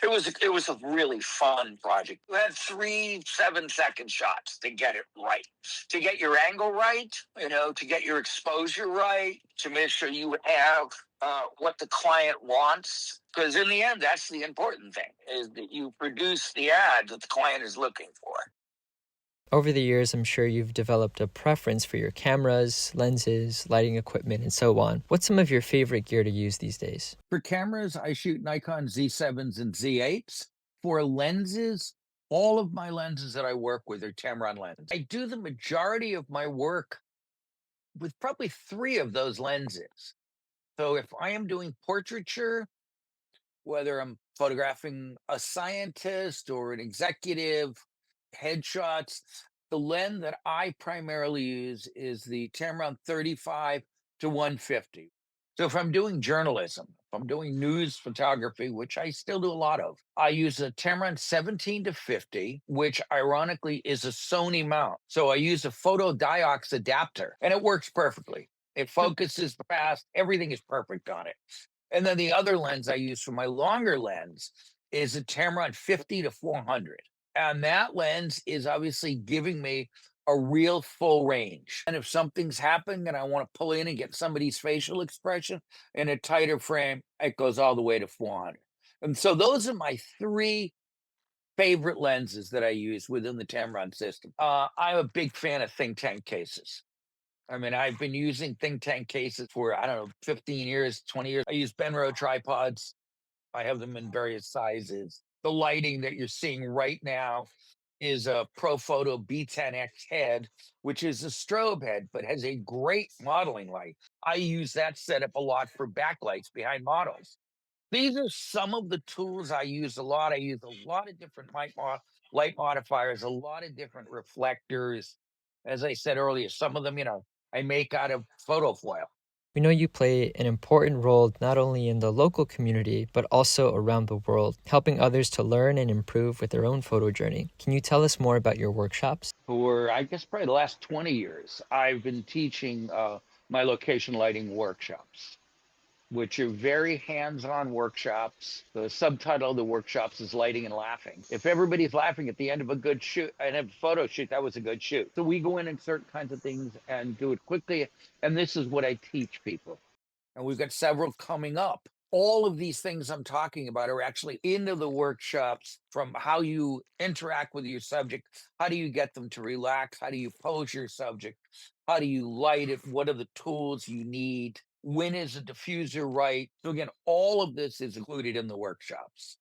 It was a really fun project. You had 3 7-second shots to get it right, to get your angle right, to get your exposure right, to make sure you have what the client wants. Because in the end, that's the important thing: is that you produce the ad that the client is looking for. Over the years, I'm sure you've developed a preference for your cameras, lenses, lighting equipment, and so on. What's some of your favorite gear to use these days? For cameras, I shoot Nikon Z7s and Z8s. For lenses, all of my lenses that I work with are Tamron lenses. I do the majority of my work with probably three of those lenses. So if I am doing portraiture, whether I'm photographing a scientist or an executive, headshots, the lens that I primarily use is the Tamron 35 to 150. So if I'm doing journalism, if I'm doing news photography, which I still do a lot of, I use a Tamron 17 to 50, which ironically is a Sony mount. So I use a photodiox adapter and it works perfectly. It focuses fast, everything is perfect on it. And then the other lens I use for my longer lens is a Tamron 50 to 400. And that lens is obviously giving me a real full range. And if something's happened and I want to pull in and get somebody's facial expression in a tighter frame, it goes all the way to 400. And so those are my three favorite lenses that I use within the Tamron system. I'm a big fan of think tank cases. I mean, I've been using think tank cases for, I don't know, 15 years, 20 years. I use Benro tripods. I have them in various sizes. The lighting that you're seeing right now is a Profoto B10X head, which is a strobe head, but has a great modeling light. I use that setup a lot for backlights behind models. These are some of the tools I use a lot. I use a lot of different light modifiers, a lot of different reflectors. As I said earlier, some of them, I make out of photo foil. We know you play an important role not only in the local community, but also around the world, helping others to learn and improve with their own photo journey. Can you tell us more about your workshops? For, I guess, probably the last 20 years, I've been teaching my location lighting workshops, which are very hands-on workshops. The subtitle of the workshops is Lighting and Laughing. If everybody's laughing at the end of a good shoot and a photo shoot, that was a good shoot. So we go in and certain kinds of things and do it quickly. And this is what I teach people. And we've got several coming up. All of these things I'm talking about are actually into the workshops, from how you interact with your subject, how do you get them to relax, how do you pose your subject, how do you light it, what are the tools you need, when is a diffuser right. So again, all of this is included in the workshops.